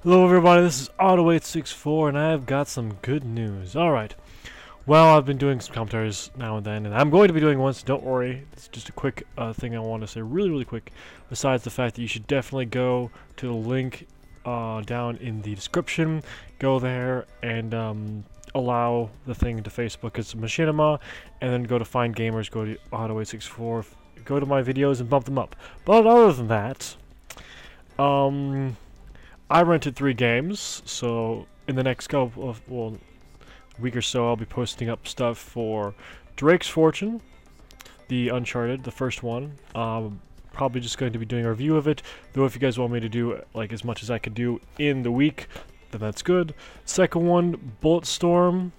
Hello everybody, this is Auto864 and I've got some good news. Alright, well I've been doing some commentaries now and then, and I'm going to be doing one, so don't worry. It's just a quick thing I want to say really quick, besides the fact that you should definitely go to the link down in the description. Go there and allow the thing to Facebook as Machinima, and then go to Find Gamers, go to Auto864, go to my videos and bump them up. But other than that, I rented 3 games, so in the next couple of, week or so, I'll be posting up stuff for Drake's Fortune, the Uncharted, the first one. Probably just going to be doing a review of it, though if you guys want me to do like as much as I could do in the week, then that's good. Second one, Bulletstorm.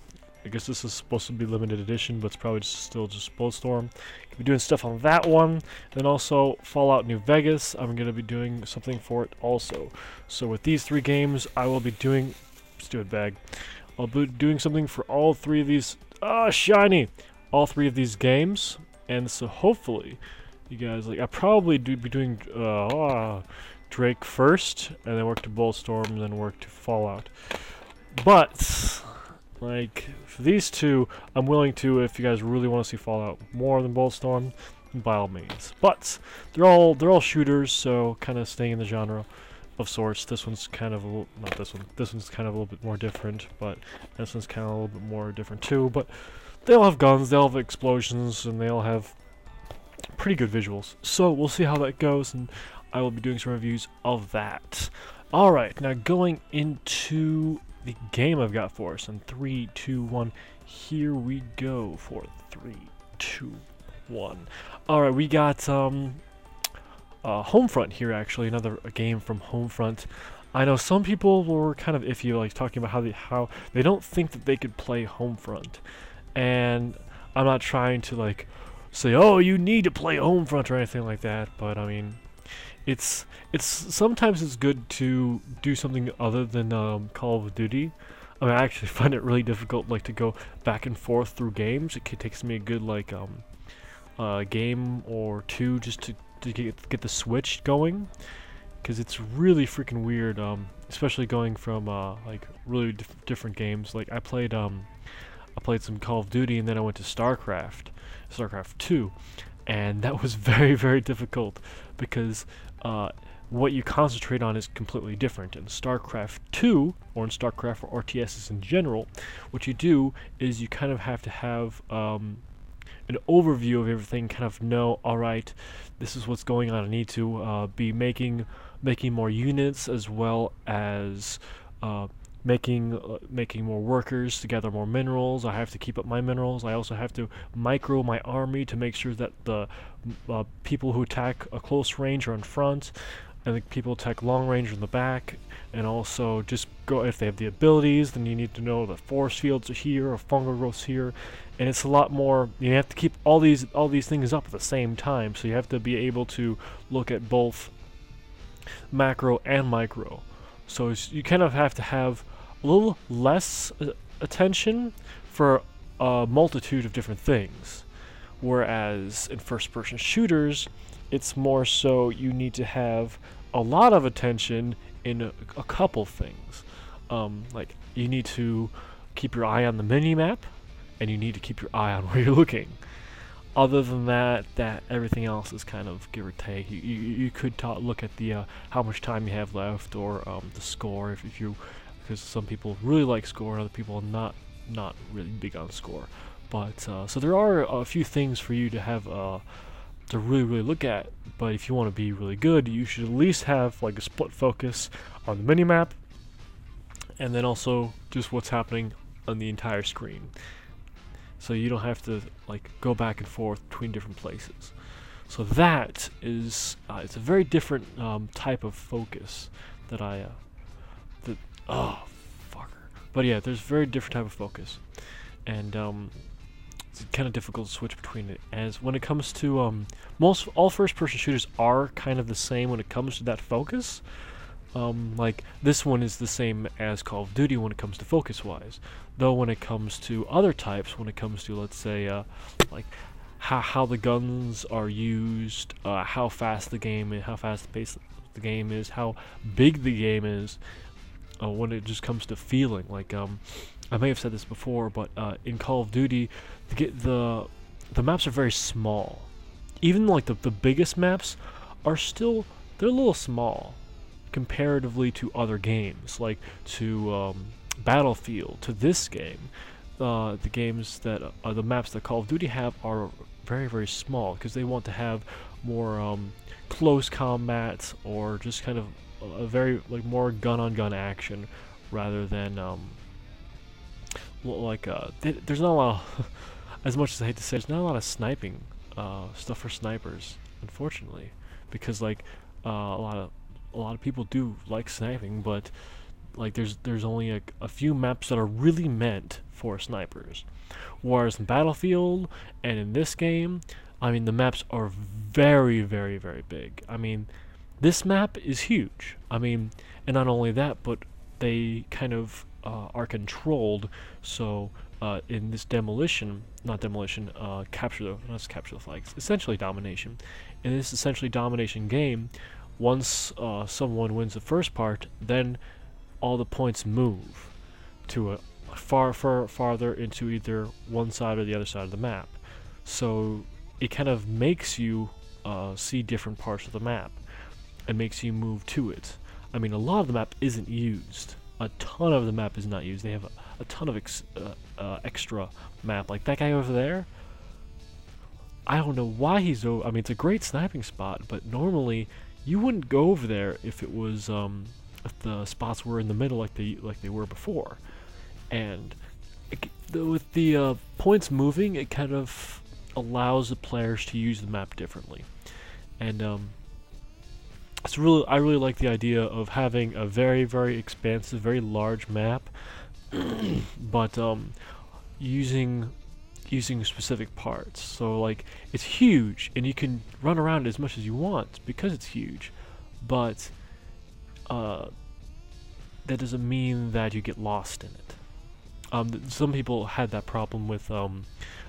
I guess this is supposed to be limited edition, but it's probably still just Bulletstorm. I'll be doing stuff on that one. Then also Fallout New Vegas. I'm going to be doing something for it also. So with these 3 games, I will be doing... Stupid bag. I'll be doing something for all 3 of these... shiny! All 3 of these games. And so hopefully, you guys... I'll probably be doing Drake first, and then work to Bulletstorm, and then work to Fallout. But... for these 2, I'm willing to, if you guys really want to see Fallout more than Bulletstorm, by all means. But they're all shooters, so kind of staying in the genre of sorts. This one's kind of a little, not this one. This one's kind of a little bit more different, but this one's kind of a little bit more different too. But they all have guns, they all have explosions, and they all have pretty good visuals. So we'll see how that goes, and I will be doing some reviews of that. All right, now going into the game I've got for us in 3, 2, 1. Here we go for 3, 2, 1. Alright, we got HomeFront here, actually, another game from HomeFront. I know some people were kind of iffy, like talking about how they don't think that they could play HomeFront. And I'm not trying to like say, oh, you need to play HomeFront or anything like that, but I mean, it's sometimes it's good to do something other than Call of Duty. I mean, I actually find it really difficult, like, to go back and forth through games. It takes me a good like game or 2 just to get the switch going, because it's really freaking weird. Especially going from like really different games. Like I played some Call of Duty, and then I went to StarCraft 2. And that was very difficult, because what you concentrate on is completely different. In StarCraft 2, or in StarCraft or RTSs in general, what you do is you kind of have to have an overview of everything, kind of know, alright, this is what's going on. I need to be making more units, as well as making more workers to gather more minerals. I have to keep up my minerals. I also have to micro my army to make sure that the people who attack a close range are in front, and the people who attack long range are in the back. And also just go, if they have the abilities, then you need to know that force fields are here or fungal growths here. And it's a lot more. You have to keep all these things up at the same time. So you have to be able to look at both macro and micro. So you kind of have to have a little less attention for a multitude of different things. Whereas in first-person shooters, it's more so you need to have a lot of attention in a couple things. Like, you need to keep your eye on the mini-map, and you need to keep your eye on where you're looking. Other than that, everything else is kind of give or take. You could look at the how much time you have left, or the score, if you, because some people really like score and other people are not really big on score. But so there are a few things for you to have to really look at. But if you want to be really good, you should at least have like a split focus on the minimap, and then also just what's happening on the entire screen. So you don't have to like go back and forth between different places. So that is it's a very different type of focus that But yeah, there's a very different type of focus, and it's kind of difficult to switch between it. As when it comes to all first-person shooters are kind of the same when it comes to that focus. Like this one is the same as Call of Duty when it comes to focus-wise. Though when it comes to other types, when it comes to, let's say, like how the guns are used, how fast the game is, how fast the pace the game is, how big the game is, when it just comes to feeling. Like I may have said this before, but in Call of Duty, the maps are very small. Even like the biggest maps are still, they're a little small comparatively to other games, like to Battlefield, to this game. The games that the maps that Call of Duty have are very, very small because they want to have more close combat, or just kind of a very like more gun-on-gun action rather than there's not a lot of as much as I hate to say, there's not a lot of sniping stuff for snipers, unfortunately, because like a lot of people do like sniping, but like there's only a few maps that are really meant for snipers. Whereas in Battlefield and in this game, I mean, the maps are very, very, very big. I mean, this map is huge. I mean, and not only that, but they kind of are controlled. So in this capture the flags, essentially domination. In this essentially domination game, once someone wins the first part, then all the points move to a farther into either one side or the other side of the map. So it kind of makes you see different parts of the map and makes you move to it. I mean, a lot of the map isn't used. A ton of the map is not used. They have a ton of extra map. Like that guy over there, I don't know why he's over. I mean, it's a great sniping spot, but normally you wouldn't go over there if it was if the spots were in the middle like they were before. And with the points moving, it kind of allows the players to use the map differently. And I really like the idea of having a very, very expansive, very large map, but using specific parts. So like it's huge, and you can run around as much as you want because it's huge, but that doesn't mean that you get lost in it. Some people had that problem with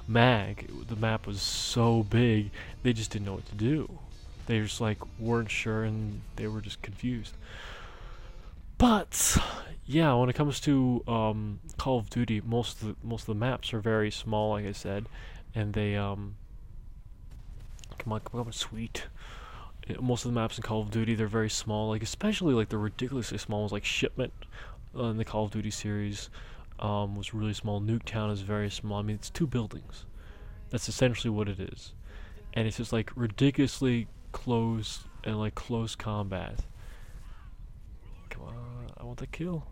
Mag. The map was so big, they just didn't know what to do. They just like weren't sure, and they were just confused. But yeah, when it comes to Call of Duty, most of the maps are very small, like I said, and they come on, sweet. Most of the maps in Call of Duty, they're very small, like especially like the ridiculously small ones, like Shipment in the Call of Duty series was really small. Nuketown is very small. I mean, it's 2 buildings. That's essentially what it is, and it's just like ridiculously close and like close combat. Come on, I want the kill.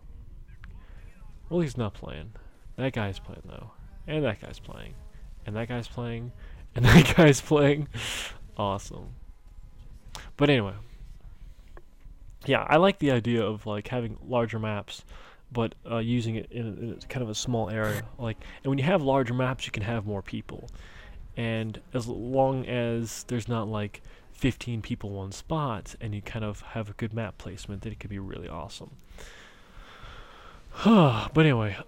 Well, he's not playing. That guy's playing though, and that guy's playing, and that guy's playing, and that guy's playing. Awesome. But anyway, yeah, I like the idea of like having larger maps, but using it in kind of a small area. Like, and when you have larger maps, you can have more people, and as long as there's not like 15 people in one spot, and you kind of have a good map placement, then it could be really awesome. But anyway,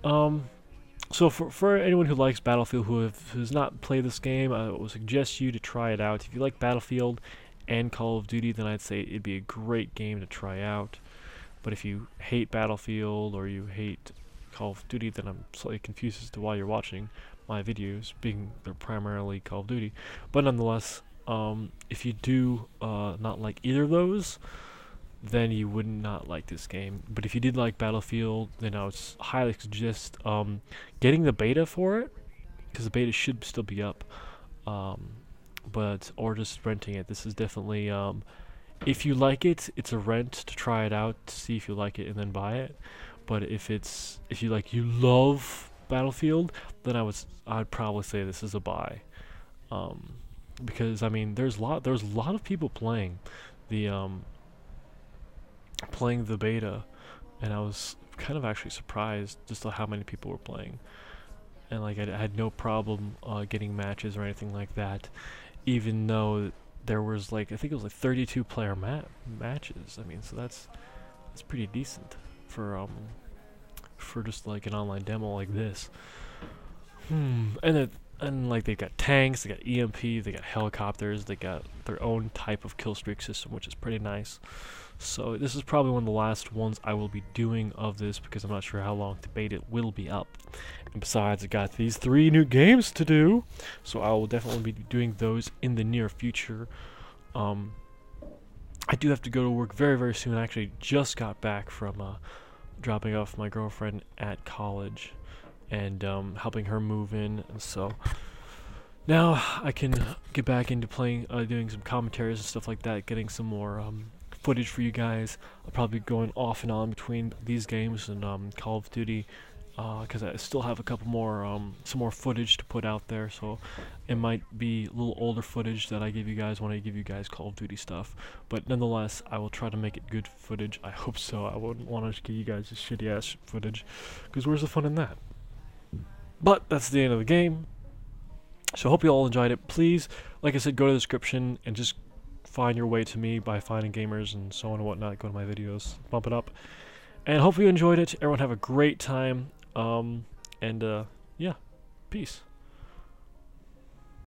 so for anyone who likes Battlefield, who has not played this game, I would suggest you to try it out. If you like Battlefield and Call of Duty, then I'd say it'd be a great game to try out. But if you hate Battlefield or you hate Call of Duty, then I'm slightly confused as to why you're watching my videos, being they're primarily Call of Duty. But nonetheless, if you do not like either of those, then you would not like this game. But if you did like Battlefield, then I would highly suggest getting the beta for it, because the beta should still be up. Or just renting it. This is definitely, if you like it, it's a rent to try it out, to see if you like it, and then buy it. But if you love Battlefield, then I'd probably say this is a buy. Because I mean, there's a lot of people playing the beta, and I was kind of actually surprised just at how many people were playing. And like I had no problem getting matches or anything like that, even though there was like, I think it was like 32 player matches. I mean, so that's pretty decent for just like an online demo like this. And like they've got tanks, they got EMP, they got helicopters, they got their own type of kill streak system, which is pretty nice. So this is probably one of the last ones I will be doing of this, because I'm not sure how long the beta will be up. And besides, I got these 3 new games to do, so I will definitely be doing those in the near future. I do have to go to work very, very soon. I actually just got back from dropping off my girlfriend at college and helping her move in, and so now I can get back into playing, doing some commentaries and stuff like that, getting some more footage for you guys. I'll probably be going off and on between these games and Call of Duty, because I still have a couple more, some more footage to put out there, so it might be a little older footage that I give you guys when I give you guys Call of Duty stuff, but nonetheless, I will try to make it good footage. I hope so. I wouldn't want to give you guys this shitty ass footage, because where's the fun in that? But that's the end of the game, so I hope you all enjoyed it. Please, like I said, go to the description and just find your way to me by finding gamers and so on and whatnot. Go to my videos, bump it up, and hopefully you enjoyed it. Everyone have a great time. Yeah, peace.